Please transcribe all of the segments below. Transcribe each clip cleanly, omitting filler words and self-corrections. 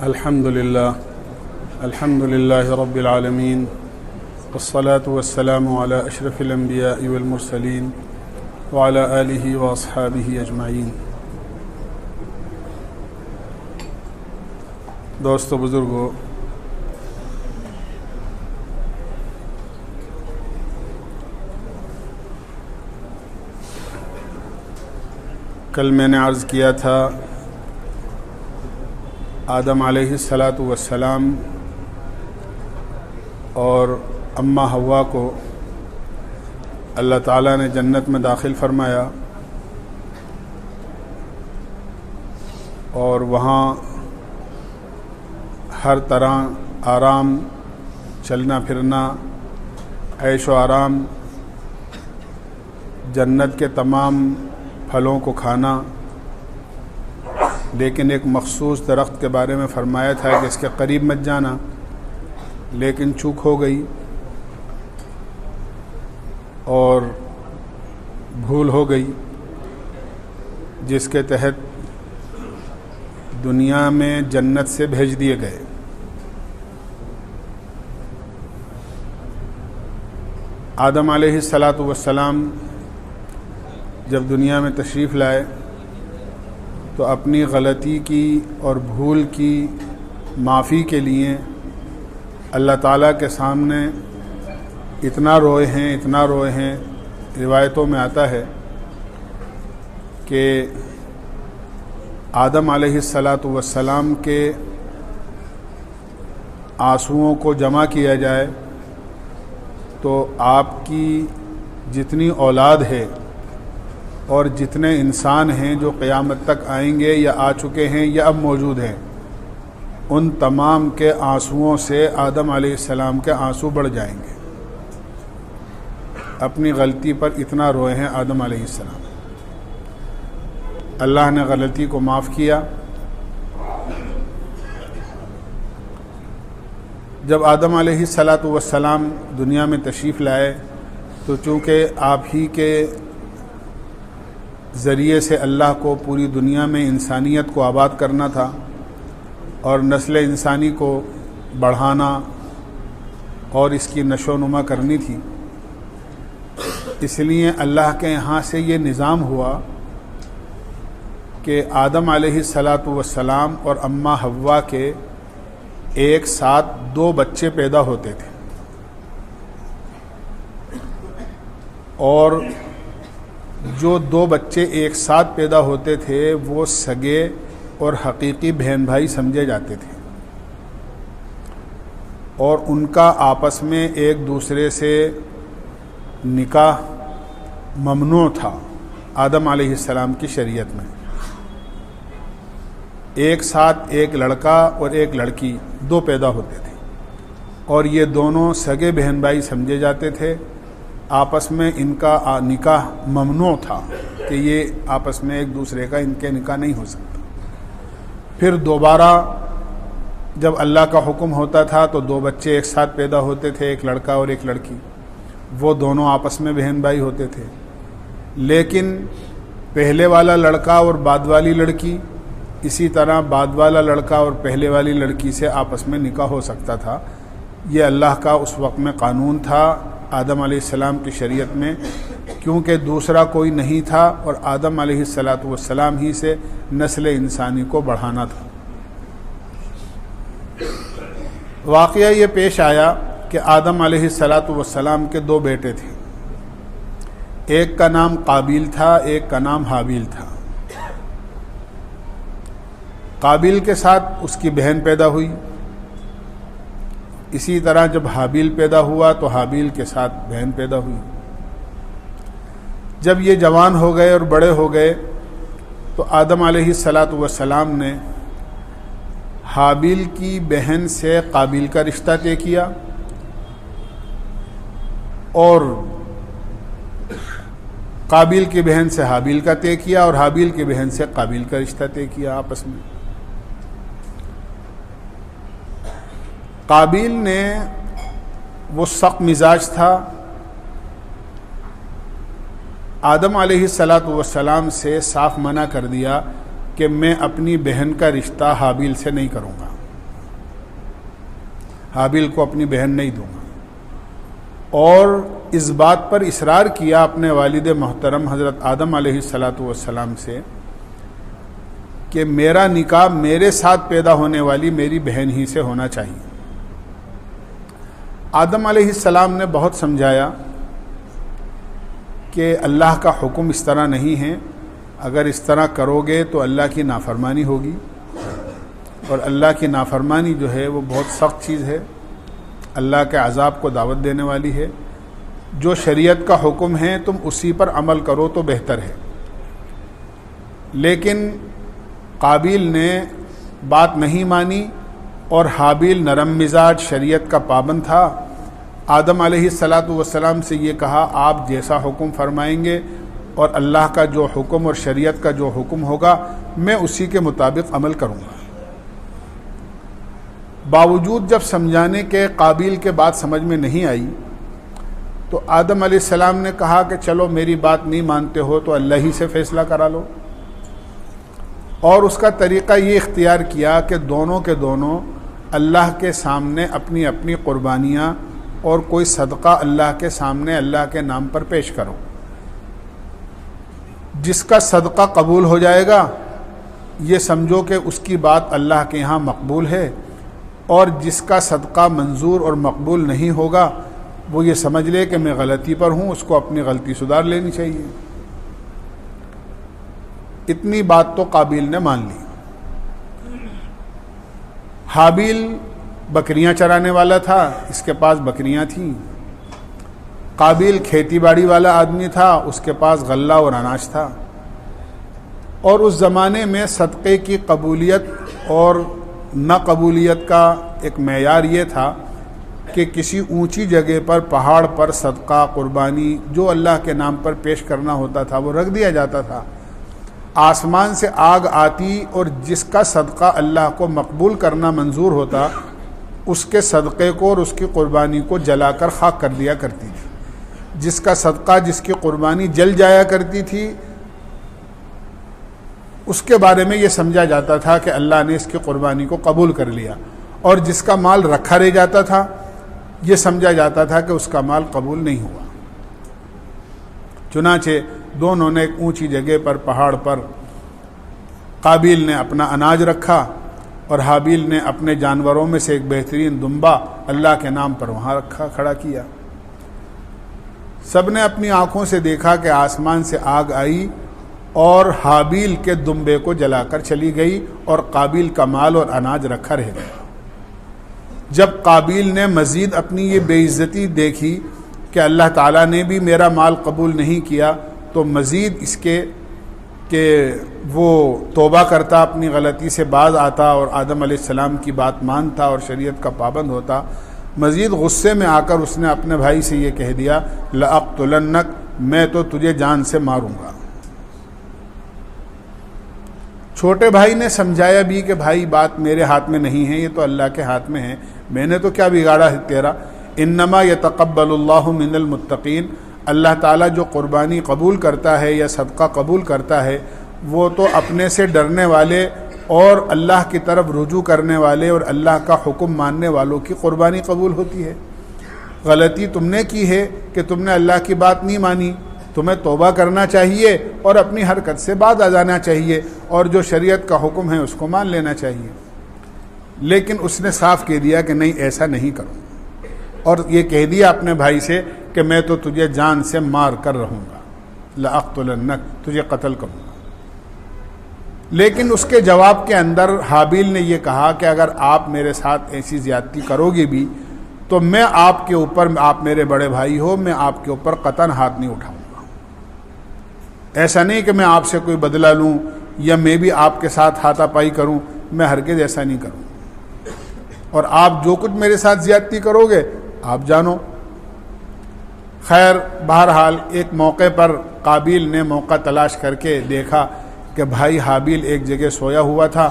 الحمد لله رب العالمين والصلاة والسلام على أشرف الأنبياء والمرسلين وعلى آله وأصحابه أجمعين. دوستو بزرگو، کل میں نے عرض کیا تھا آدم علیہ السلام اور اماں حوا کو اللہ تعالیٰ نے جنت میں داخل فرمایا اور وہاں ہر طرح آرام، چلنا پھرنا، عیش و آرام، جنت کے تمام پھلوں کو کھانا، لیکن ایک مخصوص درخت کے بارے میں فرمایا تھا کہ اس کے قریب مت جانا، لیکن چوک ہو گئی اور بھول ہو گئی، جس کے تحت دنیا میں جنت سے بھیج دیے گئے. آدم علیہ السلام جب دنیا میں تشریف لائے تو اپنی غلطی کی اور بھول کی معافی کے لیے اللہ تعالیٰ کے سامنے اتنا روئے ہیں. روایتوں میں آتا ہے کہ آدم علیہ السلام کے آنسوؤں کو جمع کیا جائے تو آپ کی جتنی اولاد ہے اور جتنے انسان ہیں جو قیامت تک آئیں گے یا آ چکے ہیں یا اب موجود ہیں، ان تمام کے آنسوؤں سے آدم علیہ السلام کے آنسو بڑھ جائیں گے. اپنی غلطی پر اتنا روئے ہیں آدم علیہ السلام. اللہ نے غلطی کو معاف کیا. جب آدم علیہ السلام دنیا میں تشریف لائے تو چونکہ آپ ہی کے ذریعے سے اللہ کو پوری دنیا میں انسانیت کو آباد کرنا تھا اور نسل انسانی کو بڑھانا اور اس کی نشو و نما کرنی تھی، اس لیے اللہ کے یہاں سے یہ نظام ہوا کہ آدم علیہ السلام اور اماں حوا کے ایک ساتھ 2 بچے پیدا ہوتے تھے، اور جو 2 بچے ایک ساتھ پیدا ہوتے تھے وہ سگے اور حقیقی بہن بھائی سمجھے جاتے تھے، اور ان کا آپس میں ایک دوسرے سے نکاح ممنوع تھا آدم علیہ السلام کی شریعت میں. ایک ساتھ ایک لڑکا اور ایک لڑکی 2 پیدا ہوتے تھے اور یہ دونوں سگے بہن بھائی سمجھے جاتے تھے. آپس میں ان کا نکاح ممنوع تھا کہ یہ آپس میں ایک دوسرے کا ان کے نکاح نہیں ہو سکتا. پھر دوبارہ جب اللہ کا حکم ہوتا تھا تو 2 بچے ایک ساتھ پیدا ہوتے تھے، ایک لڑکا اور ایک لڑکی. وہ دونوں آپس میں بہن بھائی ہوتے تھے، لیکن پہلے والا لڑکا اور بعد والی لڑکی، اسی طرح بعد والا لڑکا اور پہلے والی لڑکی سے آپس میں نکاح ہو سکتا تھا. یہ اللہ کا اس وقت میں قانون تھا آدم علیہ السلام کی شریعت میں، کیونکہ دوسرا کوئی نہیں تھا اور آدم علیہ السلام ہی سے نسل انسانی کو بڑھانا تھا. واقعہ یہ پیش آیا کہ آدم علیہ السلام کے 2 بیٹے تھے. ایک کا نام قابیل تھا، ایک کا نام حابیل تھا. قابیل کے ساتھ اس کی بہن پیدا ہوئی. اسی طرح جب حابیل پیدا ہوا تو حابیل کے ساتھ بہن پیدا ہوئی. جب یہ جوان ہو گئے اور بڑے ہو گئے تو آدم علیہ السلام نے حابیل کی بہن سے قابیل کا رشتہ طے کیا اور قابیل کی بہن سے حابیل کا طے کیا اور حابیل کی بہن سے قابیل کا رشتہ طے کیا آپس میں. قابیل نے وہ سخت مزاج تھا، آدم علیہ السلام سے صاف منع کر دیا کہ میں اپنی بہن کا رشتہ حابیل سے نہیں کروں گا. حابیل کو اپنی بہن نہیں دوں گا، اور اس بات پر اصرار کیا اپنے والد محترم حضرت آدم علیہ السلام سے کہ میرا نکاح میرے ساتھ پیدا ہونے والی میری بہن ہی سے ہونا چاہیے۔ آدم علیہ السلام نے بہت سمجھایا کہ اللہ کا حکم اس طرح نہیں ہے، اگر اس طرح کرو گے تو اللہ کی نافرمانی ہوگی، اور اللہ کی نافرمانی جو ہے وہ بہت سخت چیز ہے، اللہ کے عذاب کو دعوت دینے والی ہے۔ جو شریعت کا حکم ہے تم اسی پر عمل کرو تو بہتر ہے۔ لیکن قابیل نے بات نہیں مانی، اور حابیل نرم مزاج شریعت کا پابند تھا۔ آدم علیہ السلام سے یہ کہا آپ جیسا حکم فرمائیں گے اور اللہ کا جو حکم اور شریعت کا جو حکم ہوگا میں اسی کے مطابق عمل کروں گا۔ باوجود جب سمجھانے کے قابیل کے بات سمجھ میں نہیں آئی تو آدم علیہ السلام نے کہا کہ چلو میری بات نہیں مانتے ہو تو اللہ ہی سے فیصلہ کرا لو، اور اس کا طریقہ یہ اختیار کیا کہ دونوں کے دونوں اللہ کے سامنے اپنی اپنی قربانیاں اور کوئی صدقہ اللہ کے سامنے اللہ کے نام پر پیش کرو۔ جس کا صدقہ قبول ہو جائے گا یہ سمجھو کہ اس کی بات اللہ کے یہاں مقبول ہے، اور جس کا صدقہ منظور اور مقبول نہیں ہوگا وہ یہ سمجھ لے کہ میں غلطی پر ہوں، اس کو اپنی غلطی سدھار لینی چاہیے۔ اتنی بات تو قابیل نے مان لی۔ حابیل بکریاں چرانے والا تھا، اس کے پاس بکریاں تھیں۔ قابیل کھیتی باڑی والا آدمی تھا، اس کے پاس غلہ اور اناج تھا۔ اور اس زمانے میں صدقے کی قبولیت اور نہ قبولیت کا ایک معیار یہ تھا کہ کسی اونچی جگہ پر پہاڑ پر صدقہ قربانی جو اللہ کے نام پر پیش کرنا ہوتا تھا وہ رکھ دیا جاتا تھا۔ آسمان سے آگ آتی اور جس کا صدقہ اللہ کو مقبول کرنا منظور ہوتا اس کے صدقے کو اور اس کی قربانی کو جلا کر خاک کر دیا کرتی تھی۔ جس کا صدقہ جس کی قربانی جل جایا کرتی تھی اس کے بارے میں یہ سمجھا جاتا تھا کہ اللہ نے اس کی قربانی کو قبول کر لیا، اور جس کا مال رکھا رہ جاتا تھا یہ سمجھا جاتا تھا کہ اس کا مال قبول نہیں ہوا۔ چنانچہ دونوں نے ایک اونچی جگہ پر پہاڑ پر قابیل نے اپنا اناج رکھا اور حابیل نے اپنے جانوروں میں سے ایک بہترین دمبا اللہ کے نام پر وہاں رکھا کھڑا کیا۔ سب نے اپنی آنکھوں سے دیکھا کہ آسمان سے آگ آئی اور حابیل کے دمبے کو جلا کر چلی گئی، اور قابیل کا مال اور اناج رکھا رہ گیا۔ جب قابیل نے مزید اپنی یہ بے عزتی دیکھی کہ اللہ تعالیٰ نے بھی میرا مال قبول نہیں کیا، تو مزید اس کے کہ وہ توبہ کرتا، اپنی غلطی سے باز آتا اور آدم علیہ السلام کی بات مانتا اور شریعت کا پابند ہوتا، مزید غصے میں آ کر اس نے اپنے بھائی سے یہ کہہ دیا لَأَقْتُلَنَّكَ، میں تو تجھے جان سے ماروں گا۔ چھوٹے بھائی نے سمجھایا بھی کہ بھائی بات میرے ہاتھ میں نہیں ہے، یہ تو اللہ کے ہاتھ میں ہے، میں نے تو کیا بگاڑا ہے تیرا۔ انما یتقبل اللہ من المتقین، اللہ تعالیٰ جو قربانی قبول کرتا ہے یا صدقہ قبول کرتا ہے وہ تو اپنے سے ڈرنے والے اور اللہ کی طرف رجوع کرنے والے اور اللہ کا حکم ماننے والوں کی قربانی قبول ہوتی ہے۔ غلطی تم نے کی ہے کہ تم نے اللہ کی بات نہیں مانی، تمہیں توبہ کرنا چاہیے اور اپنی حرکت سے باز آ جانا چاہیے، اور جو شریعت کا حکم ہے اس کو مان لینا چاہیے۔ لیکن اس نے صاف کہہ دیا کہ نہیں، ایسا نہیں کروں، اور یہ کہہ دیا اپنے بھائی سے کہ میں تو تجھے جان سے مار کر رہوں گا، لَأَقْتُلَنَّكَ، تجھے قتل کروں گا۔ لیکن اس کے جواب کے اندر حابیل نے یہ کہا کہ اگر آپ میرے ساتھ ایسی زیادتی کرو گے بھی تو میں آپ کے اوپر، آپ میرے بڑے بھائی ہو، میں آپ کے اوپر قطعاً ہاتھ نہیں اٹھاؤں گا۔ ایسا نہیں کہ میں آپ سے کوئی بدلہ لوں یا میں بھی آپ کے ساتھ ہاتھا پائی کروں، میں ہرگز ایسا نہیں کروں، اور آپ جو کچھ میرے ساتھ زیادتی کرو گے آپ جانو۔ خیر بہرحال ایک موقع پر قابیل نے موقع تلاش کر کے دیکھا کہ بھائی حابیل ایک جگہ سویا ہوا تھا،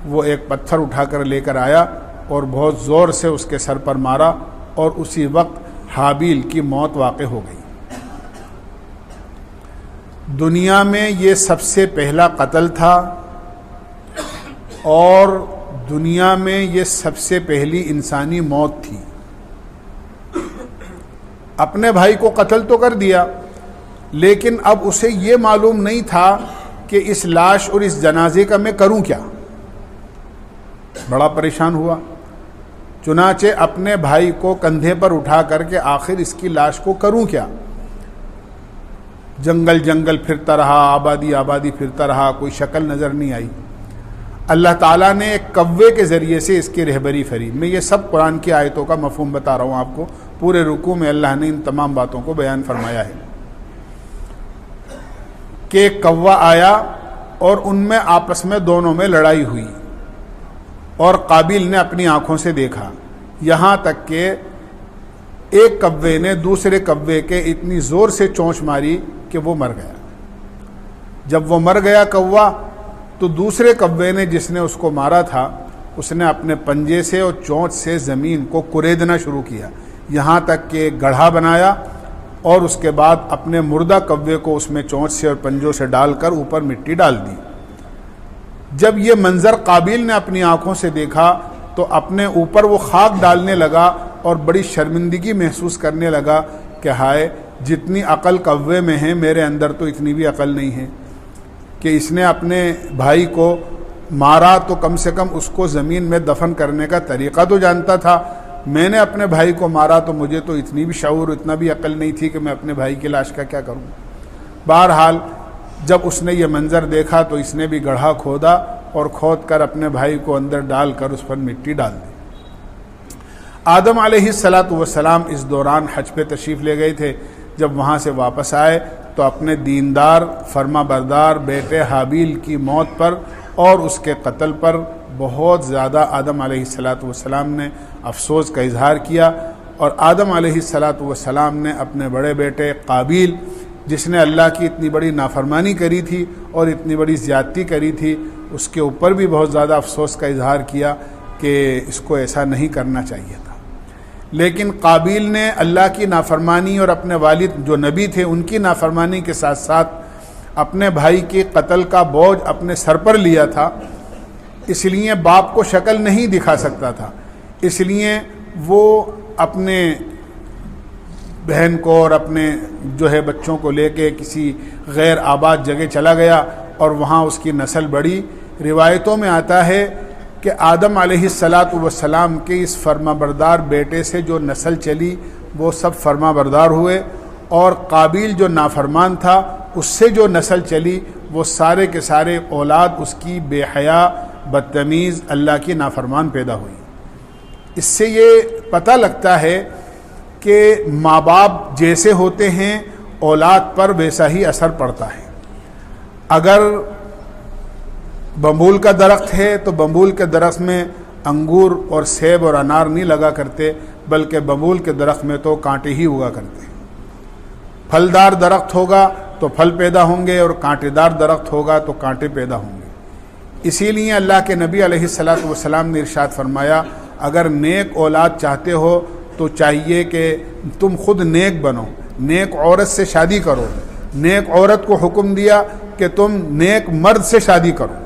وہ ایک پتھر اٹھا کر لے کر آیا اور بہت زور سے اس کے سر پر مارا، اور اسی وقت حابیل کی موت واقع ہو گئی۔ دنیا میں یہ سب سے پہلا قتل تھا، اور دنیا میں یہ سب سے پہلی انسانی موت تھی۔ اپنے بھائی کو قتل تو کر دیا، لیکن اب اسے یہ معلوم نہیں تھا کہ اس لاش اور اس جنازے کا میں کروں کیا۔ بڑا پریشان ہوا، چنانچہ اپنے بھائی کو کندھے پر اٹھا کر کے آخر اس کی لاش کو کروں کیا۔ جنگل جنگل پھرتا رہا، آبادی آبادی پھرتا رہا، کوئی شکل نظر نہیں آئی۔ اللہ تعالیٰ نے ایک کوے کے ذریعے سے اس کی رہبری فری۔ میں یہ سب قرآن کی آیتوں کا مفہوم بتا رہا ہوں آپ کو، پورے رکوع میں اللہ نے ان تمام باتوں کو بیان فرمایا ہے کہ ایک کوا آیا اور ان میں آپس میں دونوں میں لڑائی ہوئی، اور قابیل نے اپنی آنکھوں سے دیکھا، یہاں تک کہ ایک کوے نے دوسرے کوے کے اتنی زور سے چونچ ماری کہ وہ مر گیا۔ جب وہ مر گیا کوا، تو دوسرے کوے نے جس نے اس کو مارا تھا، اس نے اپنے پنجے سے اور چونچ سے زمین کو کریدنا شروع کیا، یہاں تک کہ ایک گڑھا بنایا، اور اس کے بعد اپنے مردہ کوے کو اس میں چونچ سے اور پنجوں سے ڈال کر اوپر مٹی ڈال دی۔ جب یہ منظر قابیل نے اپنی آنکھوں سے دیکھا تو اپنے اوپر وہ خاک ڈالنے لگا اور بڑی شرمندگی محسوس کرنے لگا کہ ہائے، جتنی عقل کوے میں ہے میرے اندر تو اتنی بھی عقل نہیں ہے کہ اس نے اپنے بھائی کو مارا تو کم سے کم اس کو زمین میں دفن کرنے کا طریقہ تو جانتا تھا، میں نے اپنے بھائی کو مارا تو مجھے تو اتنی بھی شعور، اتنا بھی عقل نہیں تھی کہ میں اپنے بھائی کی لاش کا کیا کروں۔ بہرحال جب اس نے یہ منظر دیکھا تو اس نے بھی گڑھا کھودا اور کھود کر اپنے بھائی کو اندر ڈال کر اس پر مٹی ڈال دی۔ آدم علیہ السلام اس دوران حج پہ تشریف لے گئے تھے۔ جب وہاں سے واپس آئے تو اپنے دیندار فرما بردار بیٹے حابیل کی موت پر اور اس کے قتل پر بہت زیادہ آدم علیہ السلام نے افسوس کا اظہار کیا، اور آدم علیہ السلام نے اپنے بڑے بیٹے قابیل، جس نے اللہ کی اتنی بڑی نافرمانی کری تھی اور اتنی بڑی زیادتی کری تھی، اس کے اوپر بھی بہت زیادہ افسوس کا اظہار کیا کہ اس کو ایسا نہیں کرنا چاہیے تھا۔ لیکن قابیل نے اللہ کی نافرمانی اور اپنے والد جو نبی تھے ان کی نافرمانی کے ساتھ ساتھ اپنے بھائی کے قتل کا بوجھ اپنے سر پر لیا تھا، اس لیے باپ کو شکل نہیں دکھا سکتا تھا، اس لیے وہ اپنے بہن کو اور اپنے جو ہے بچوں کو لے کے کسی غیر آباد جگہ چلا گیا اور وہاں اس کی نسل بڑھی۔ روایتوں میں آتا ہے کہ آدم علیہ السلام کے اس فرما بردار بیٹے سے جو نسل چلی وہ سب فرما بردار ہوئے، اور قابیل جو نافرمان تھا اس سے جو نسل چلی وہ سارے کے سارے اولاد اس کی بے حیا بدتمیز اللہ کی نافرمان پیدا ہوئی۔ اس سے یہ پتہ لگتا ہے کہ ماں باپ جیسے ہوتے ہیں اولاد پر ویسا ہی اثر پڑتا ہے۔ اگر بمبول کا درخت ہے تو بمبول کے درخت میں انگور اور سیب اور انار نہیں لگا کرتے، بلکہ بمبول کے درخت میں تو کانٹے ہی اگا کرتے ہیں۔ پھلدار درخت ہوگا تو پھل پیدا ہوں گے، اور کانٹے دار درخت ہوگا تو کانٹے پیدا ہوں گے۔ اسی لیے اللہ کے نبی علیہ السلام نے ارشاد فرمایا، اگر نیک اولاد چاہتے ہو تو چاہیے کہ تم خود نیک بنو، نیک عورت سے شادی کرو۔ نیک عورت کو حکم دیا کہ تم نیک مرد سے شادی کرو۔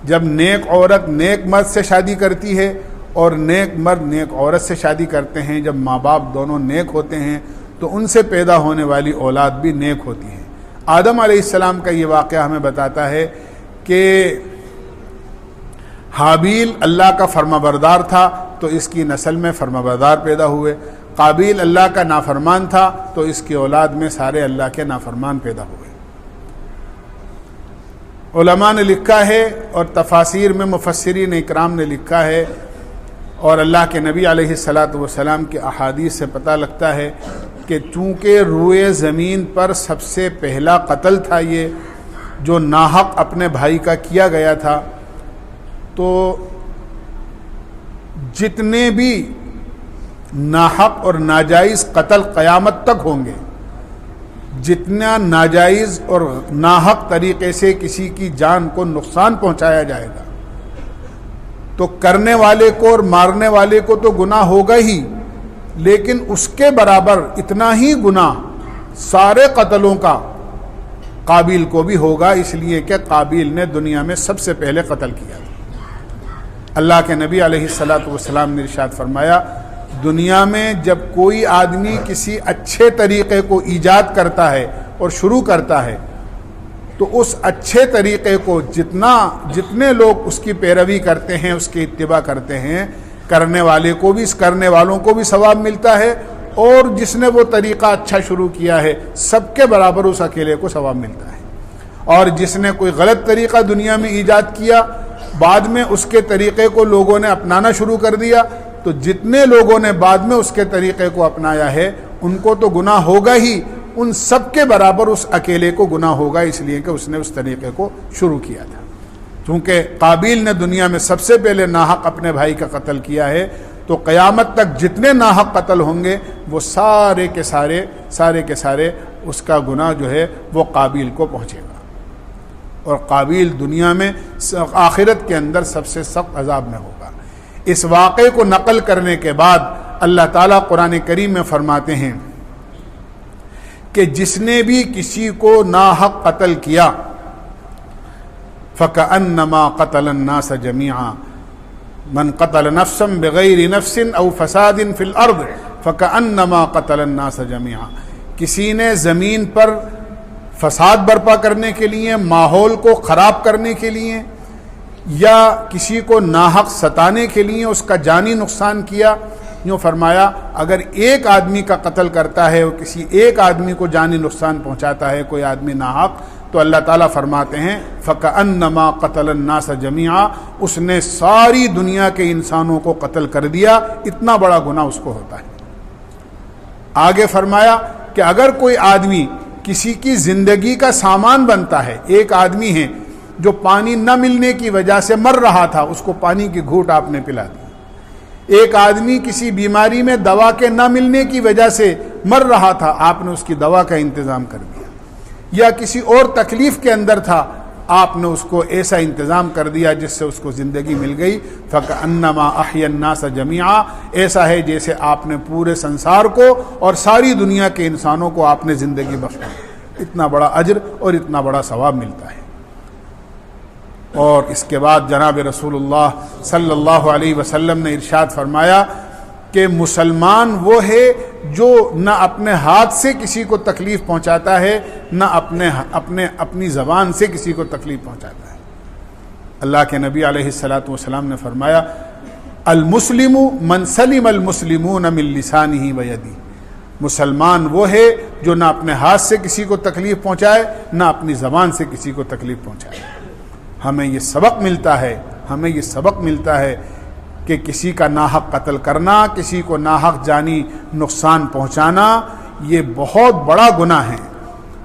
جب نیک عورت نیک مرد سے شادی کرتی ہے اور نیک مرد نیک عورت سے شادی کرتے ہیں، جب ماں باپ دونوں نیک ہوتے ہیں تو ان سے پیدا ہونے والی اولاد بھی نیک ہوتی ہے۔ آدم علیہ السلام کا یہ واقعہ ہمیں بتاتا ہے کہ حابیل اللہ کا فرما بردار تھا تو اس کی نسل میں فرما بردار پیدا ہوئے، قابیل اللہ کا نافرمان تھا تو اس کی اولاد میں سارے اللہ کے نافرمان پیدا ہوئے۔ علماء نے لکھا ہے اور تفاسیر میں مفسرین اکرام نے لکھا ہے، اور اللہ کے نبی علیہ السلام کے احادیث سے پتہ لگتا ہے کہ چونکہ روئے زمین پر سب سے پہلا قتل تھا یہ جو ناحق اپنے بھائی کا کیا گیا تھا، تو جتنے بھی ناحق اور ناجائز قتل قیامت تک ہوں گے، جتنا ناجائز اور ناحق طریقے سے کسی کی جان کو نقصان پہنچایا جائے گا تو کرنے والے کو اور مارنے والے کو تو گناہ ہوگا ہی، لیکن اس کے برابر اتنا ہی گناہ سارے قتلوں کا قابیل کو بھی ہوگا، اس لیے کہ قابیل نے دنیا میں سب سے پہلے قتل کیا تھا۔ اللہ کے نبی علیہ الصلاۃ والسلام نے ارشاد فرمایا دنیا میں جب کوئی آدمی کسی اچھے طریقے کو ایجاد کرتا ہے اور شروع کرتا ہے تو اس اچھے طریقے کو جتنے لوگ اس کی پیروی کرتے ہیں، اس کی اتباع کرتے ہیں، کرنے والوں کو بھی ثواب ملتا ہے، اور جس نے وہ طریقہ اچھا شروع کیا ہے سب کے برابر اس اکیلے کو ثواب ملتا ہے۔ اور جس نے کوئی غلط طریقہ دنیا میں ایجاد کیا، بعد میں اس کے طریقے کو لوگوں نے اپنانا شروع کر دیا، تو جتنے لوگوں نے بعد میں اس کے طریقے کو اپنایا ہے ان کو تو گناہ ہوگا ہی، ان سب کے برابر اس اکیلے کو گناہ ہوگا، اس لیے کہ اس نے اس طریقے کو شروع کیا تھا۔ چونکہ قابیل نے دنیا میں سب سے پہلے ناحق اپنے بھائی کا قتل کیا ہے، تو قیامت تک جتنے ناحق قتل ہوں گے وہ سارے کے سارے اس کا گناہ جو ہے وہ قابیل کو پہنچے گا، اور قابیل دنیا میں آخرت کے اندر سب سے سخت عذاب میں ہوگا۔ اس واقعے کو نقل کرنے کے بعد اللہ تعالیٰ قرآن کریم میں فرماتے ہیں کہ جس نے بھی کسی کو ناحق قتل کیا فَكَأَنَّمَا قَتَلَ النَّاسَ جَمِيعًا من قتل نفسا بغیر نفس او فساد فی الارض فکأنما قتل الناس جميعا، کسی نے زمین پر فساد برپا کرنے کے لیے، ماحول کو خراب کرنے کے لیے، یا کسی کو ناحق ستانے کے لیے اس کا جانی نقصان کیا، یوں فرمایا اگر ایک آدمی کا قتل کرتا ہے اور کسی ایک آدمی کو جانی نقصان پہنچاتا ہے کوئی آدمی ناحق، تو اللہ تعالیٰ فرماتے ہیں فَكَأَنَّمَا قَتَلَ النَّاسَ جَمِيعًا، اس نے ساری دنیا کے انسانوں کو قتل کر دیا، اتنا بڑا گناہ اس کو ہوتا ہے۔ آگے فرمایا کہ اگر کوئی آدمی کسی کی زندگی کا سامان بنتا ہے، ایک آدمی ہے جو پانی نہ ملنے کی وجہ سے مر رہا تھا، اس کو پانی کی گھونٹ آپ نے پلا دی، ایک آدمی کسی بیماری میں دوا کے نہ ملنے کی وجہ سے مر رہا تھا، آپ نے اس کی دوا کا انتظام کر دیا، یا کسی اور تکلیف کے اندر تھا، آپ نے اس کو ایسا انتظام کر دیا جس سے اس کو زندگی مل گئی، فَكَأَنَّمَا أَحْيَا النَّاسَ جَمِيعًا، ایسا ہے جیسے آپ نے پورے سنسار کو اور ساری دنیا کے انسانوں کو آپ نے زندگی بخشا، اتنا بڑا اجر اور اتنا بڑا ثواب ملتا ہے۔ اور اس کے بعد جناب رسول اللہ صلی اللہ علیہ وسلم نے ارشاد فرمایا کہ مسلمان وہ ہے جو نہ اپنے ہاتھ سے کسی کو تکلیف پہنچاتا ہے، نہ اپنی زبان سے کسی کو تکلیف پہنچاتا ہے۔ اللہ کے نبی علیہ الصلاۃ والسلام نے فرمایا المسلم من سلم المسلمون من لسانہ ویدہ، مسلمان وہ ہے جو نہ اپنے ہاتھ سے کسی کو تکلیف پہنچائے نہ اپنی زبان سے کسی کو تکلیف پہنچائے۔ ہمیں یہ سبق ملتا ہے کہ کسی کا ناحق قتل کرنا، کسی کو ناحق جانی نقصان پہنچانا، یہ بہت بڑا گناہ ہے۔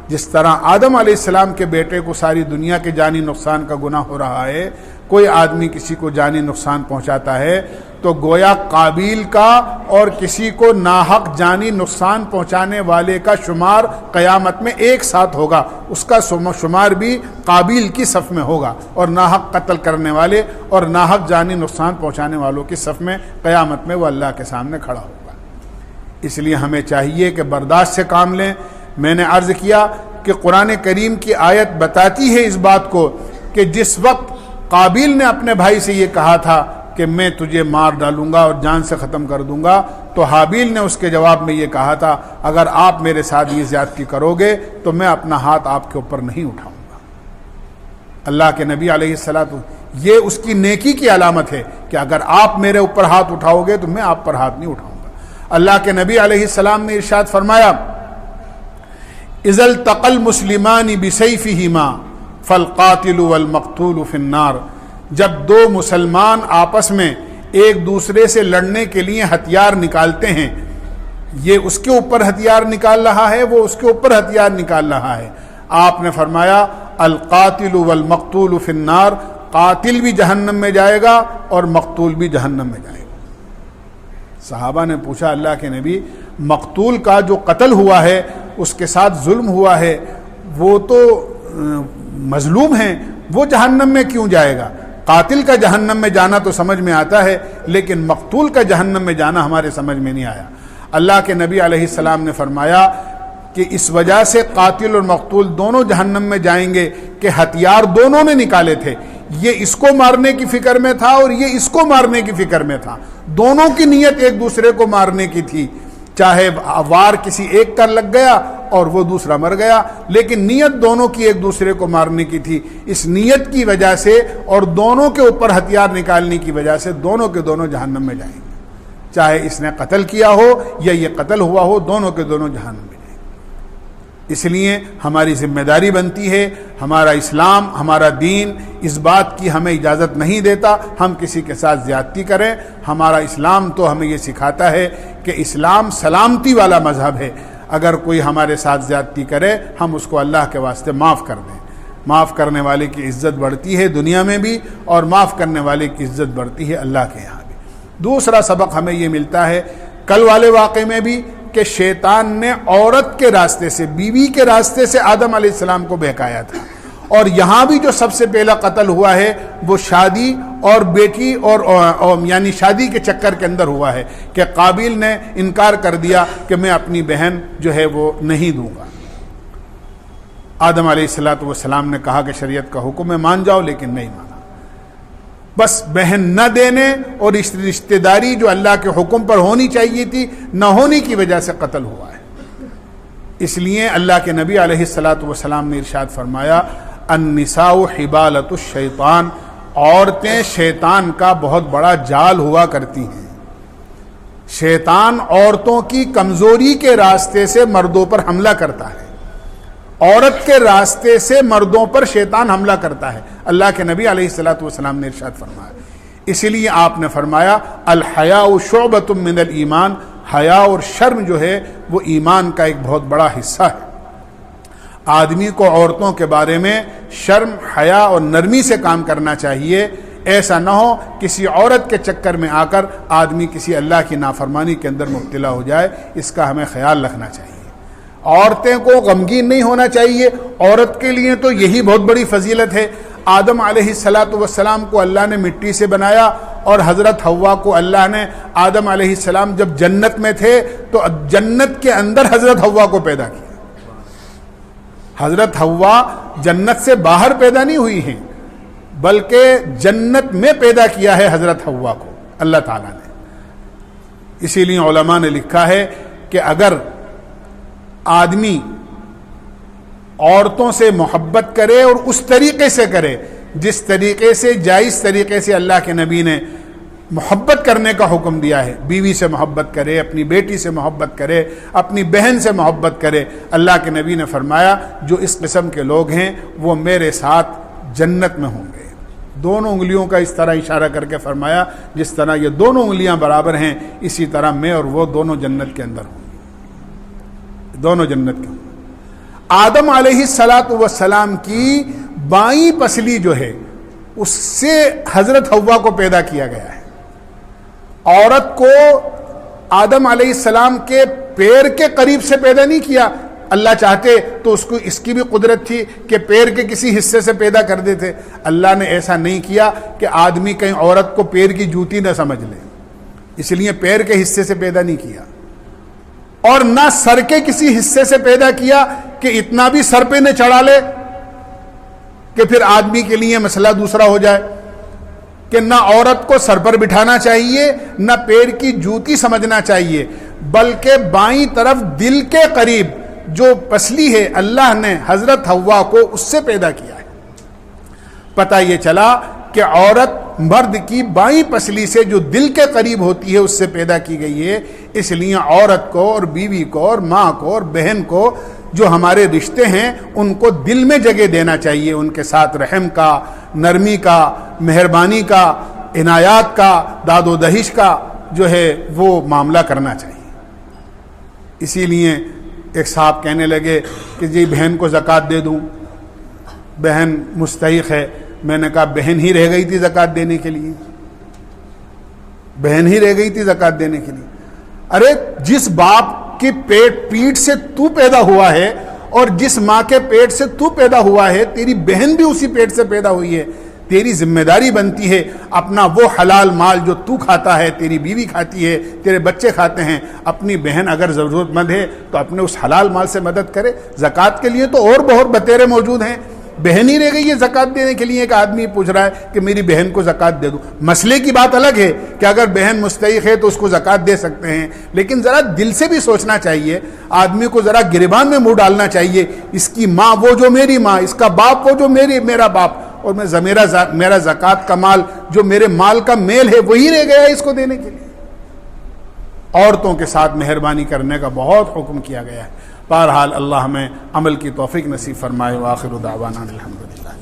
جس طرح آدم علیہ السلام کے بیٹے کو ساری دنیا کے جانی نقصان کا گناہ ہو رہا ہے، کوئی آدمی کسی کو جانی نقصان پہنچاتا ہے تو گویا قابیل کا اور کسی کو ناحق جانی نقصان پہنچانے والے کا شمار قیامت میں ایک ساتھ ہوگا، اس کا شمار بھی قابیل کی صف میں ہوگا، اور ناحق قتل کرنے والے اور ناحق جانی نقصان پہنچانے والوں کی صف میں قیامت میں وہ اللہ کے سامنے کھڑا ہوگا۔ اس لیے ہمیں چاہیے کہ برداشت سے کام لیں۔ میں نے عرض کیا کہ قرآن کریم کی آیت بتاتی ہے اس بات کو کہ جس وقت قابیل نے اپنے بھائی سے یہ کہا تھا کہ میں تجھے مار ڈالوں گا اور جان سے ختم کر دوں گا، تو حابیل نے اس کے جواب میں یہ کہا تھا اگر آپ میرے ساتھ یہ زیادتی کرو گے تو میں اپنا ہاتھ آپ کے اوپر نہیں اٹھاؤں گا۔ اللہ کے نبی علیہ السلام، یہ اس کی نیکی کی علامت ہے کہ اگر آپ میرے اوپر ہاتھ اٹھاؤ گے تو میں آپ پر ہاتھ نہیں اٹھاؤں گا۔ اللہ کے نبی علیہ السلام نے ارشاد فرمایا اذا التقى المسلمان بسيفهما فالقاتل والمقتول في النار، جب دو مسلمان آپس میں ایک دوسرے سے لڑنے کے لیے ہتھیار نکالتے ہیں، یہ اس کے اوپر ہتھیار نکال رہا ہے، وہ اس کے اوپر ہتھیار نکال رہا ہے، آپ نے فرمایا القاتل والمقتول فی النار، قاتل بھی جہنم میں جائے گا اور مقتول بھی جہنم میں جائے گا۔ صحابہ نے پوچھا اللہ کے نبی، مقتول کا جو قتل ہوا ہے، اس کے ساتھ ظلم ہوا ہے، وہ تو مظلوم ہیں، وہ جہنم میں کیوں جائے گا؟ قاتل کا جہنم میں جانا تو سمجھ میں آتا ہے، لیکن مقتول کا جہنم میں جانا ہمارے سمجھ میں نہیں آیا۔ اللہ کے نبی علیہ السلام نے فرمایا کہ اس وجہ سے قاتل اور مقتول دونوں جہنم میں جائیں گے کہ ہتھیار دونوں نے نکالے تھے، یہ اس کو مارنے کی فکر میں تھا اور یہ اس کو مارنے کی فکر میں تھا. دونوں کی نیت ایک دوسرے کو مارنے کی تھی. چاہے وار کسی ایک کا لگ گیا اور وہ دوسرا مر گیا، لیکن نیت دونوں کی ایک دوسرے کو مارنے کی تھی. اس نیت کی وجہ سے اور دونوں کے اوپر ہتھیار نکالنے کی وجہ سے دونوں کے دونوں جہنم میں جائیں گے. چاہے اس نے قتل کیا ہو یا یہ قتل ہوا ہو، دونوں کے دونوں جہنم میں جائیں گے. اس لیے ہماری ذمہ داری بنتی ہے، ہمارا اسلام، ہمارا دین اس بات کی ہمیں اجازت نہیں دیتا ہم کسی کے ساتھ زیادتی کریں. ہمارا اسلام تو ہمیں یہ سکھاتا ہے کہ اسلام سلامتی والا مذہب ہے. اگر کوئی ہمارے ساتھ زیادتی کرے ہم اس کو اللہ کے واسطے معاف کر دیں. معاف کرنے والے کی عزت بڑھتی ہے دنیا میں بھی، اور معاف کرنے والے کی عزت بڑھتی ہے اللہ کے یہاں بھی. دوسرا سبق ہمیں یہ ملتا ہے کل والے واقعے میں بھی کہ شیطان نے عورت کے راستے سے، بیوی کے راستے سے آدم علیہ السلام کو بہکایا تھا. اور یہاں بھی جو سب سے پہلا قتل ہوا ہے وہ شادی اور بیٹی اور یعنی شادی کے چکر کے اندر ہوا ہے کہ قابیل نے انکار کر دیا کہ میں اپنی بہن جو ہے وہ نہیں دوں گا. آدم علیہ السلام نے کہا کہ شریعت کا حکم ہے مان جاؤ، لیکن نہیں مانا. بس بہن نہ دینے اور رشتہ داری جو اللہ کے حکم پر ہونی چاہیے تھی نہ ہونے کی وجہ سے قتل ہوا ہے. اس لیے اللہ کے نبی علیہ السلام نے ارشاد فرمایا النساء حبالۃ الشیطان، عورتیں شیطان کا بہت بڑا جال ہوا کرتی ہیں. شیطان عورتوں کی کمزوری کے راستے سے مردوں پر حملہ کرتا ہے. عورت کے راستے سے مردوں پر شیطان حملہ کرتا ہے. اللہ کے نبی علیہ السلام نے ارشاد فرمایا. اسی لیے آپ نے فرمایا الحیاء شعبۃ من الایمان، حیا اور شرم جو ہے وہ ایمان کا ایک بہت بڑا حصہ ہے. آدمی کو عورتوں کے بارے میں شرم، حیا اور نرمی سے کام کرنا چاہیے. ایسا نہ ہو کسی عورت کے چکر میں آ کر آدمی کسی اللہ کی نافرمانی کے اندر مبتلا ہو جائے. اس کا ہمیں خیال رکھنا چاہیے. عورتیں کو غمگین نہیں ہونا چاہیے. عورت کے لیے تو یہی بہت بڑی فضیلت ہے. آدم علیہ السلام کو اللہ نے مٹی سے بنایا اور حضرت حوا کو اللہ نے، آدم علیہ السلام جب جنت میں تھے تو جنت کے اندر حضرت حوا کو پیدا کیا. حضرت حوا جنت سے باہر پیدا نہیں ہوئی ہیں بلکہ جنت میں پیدا کیا ہے حضرت حوا کو اللہ تعالیٰ نے. اسی لیے علماء نے لکھا ہے کہ اگر آدمی عورتوں سے محبت کرے اور اس طریقے سے کرے جس طریقے سے، جائز طریقے سے اللہ کے نبی نے محبت کرنے کا حکم دیا ہے، بیوی سے محبت کرے، اپنی بیٹی سے محبت کرے، اپنی بہن سے محبت کرے. اللہ کے نبی نے فرمایا جو اس قسم کے لوگ ہیں وہ میرے ساتھ جنت میں ہوں گے. دونوں انگلیوں کا اس طرح اشارہ کر کے فرمایا جس طرح یہ دونوں انگلیاں برابر ہیں اسی طرح میں اور وہ دونوں جنت کے اندر ہوں گے. دونوں جنت کے ہوں گے. آدم علیہ السلام کی بائیں پسلی جو ہے اس سے حضرت حوا کو پیدا کیا گیا ہے. عورت کو آدم علیہ السلام کے پیر کے قریب سے پیدا نہیں کیا. اللہ چاہتے تو اس کو اس کی بھی قدرت تھی کہ پیر کے کسی حصے سے پیدا کر دیتے. اللہ نے ایسا نہیں کیا کہ آدمی کہیں عورت کو پیر کی جوتی نہ سمجھ لے، اس لیے پیر کے حصے سے پیدا نہیں کیا. اور نہ سر کے کسی حصے سے پیدا کیا کہ اتنا بھی سر پہ نہ چڑھا لے کہ پھر آدمی کے لیے مسئلہ دوسرا ہو جائے. کہ نہ عورت کو سر پر بٹھانا چاہیے نہ پیر کی جوتی سمجھنا چاہیے، بلکہ بائیں طرف دل کے قریب جو پسلی ہے اللہ نے حضرت حوا کو اس سے پیدا کیا ہے. پتہ یہ چلا کہ عورت مرد کی بائیں پسلی سے جو دل کے قریب ہوتی ہے اس سے پیدا کی گئی ہے. اس لیے عورت کو اور بیوی کو اور ماں کو اور بہن کو جو ہمارے رشتے ہیں ان کو دل میں جگہ دینا چاہیے. ان کے ساتھ رحم کا، نرمی کا، مہربانی کا، عنایات کا، داد و دہش کا جو ہے وہ معاملہ کرنا چاہیے. اسی لیے ایک صاحب کہنے لگے کہ جی بہن کو زکوٰۃ دے دوں، بہن مستحق ہے. میں نے کہا بہن ہی رہ گئی تھی زکوٰۃ دینے کے لیے، بہن ہی رہ گئی تھی زکوٰۃ دینے کے لیے. ارے جس باپ کی پیٹ سے تو پیدا ہوا ہے اور جس ماں کے پیٹ سے تو پیدا ہوا ہے تیری بہن بھی اسی پیٹ سے پیدا ہوئی ہے. تیری ذمہ داری بنتی ہے اپنا وہ حلال مال جو تو کھاتا ہے، تیری بیوی کھاتی ہے، تیرے بچے کھاتے ہیں، اپنی بہن اگر ضرورت مند ہے تو اپنے اس حلال مال سے مدد کرے. زکوٰۃ کے لیے تو اور بہت بتیرے موجود ہیں. بہن ہی رہ گئی ہے زکوٰۃ دینے کے لیے. ایک آدمی پوچھ رہا ہے کہ میری بہن کو زکوٰۃ دے دوں. مسئلے کی بات الگ ہے کہ اگر بہن مستحق ہے تو اس کو زکوٰۃ دے سکتے ہیں, لیکن ذرا دل سے بھی سوچنا چاہیے, آدمی کو ذرا گریبان میں منہ ڈالنا چاہیے. اس کی ماں وہ جو میری ماں, اس کا باپ وہ جو میرا باپ, اور میرا زکوٰۃ کا مال جو میرے مال کا میل ہے وہی رہ گیا اس کو دینے کے لیے. عورتوں کے ساتھ مہربانی کرنے کا بہت حکم کیا گیا ہے. بہرحال اللہ ہمیں عمل کی توفیق نصیب فرمائے. وآخر دعوانا الحمدللہ.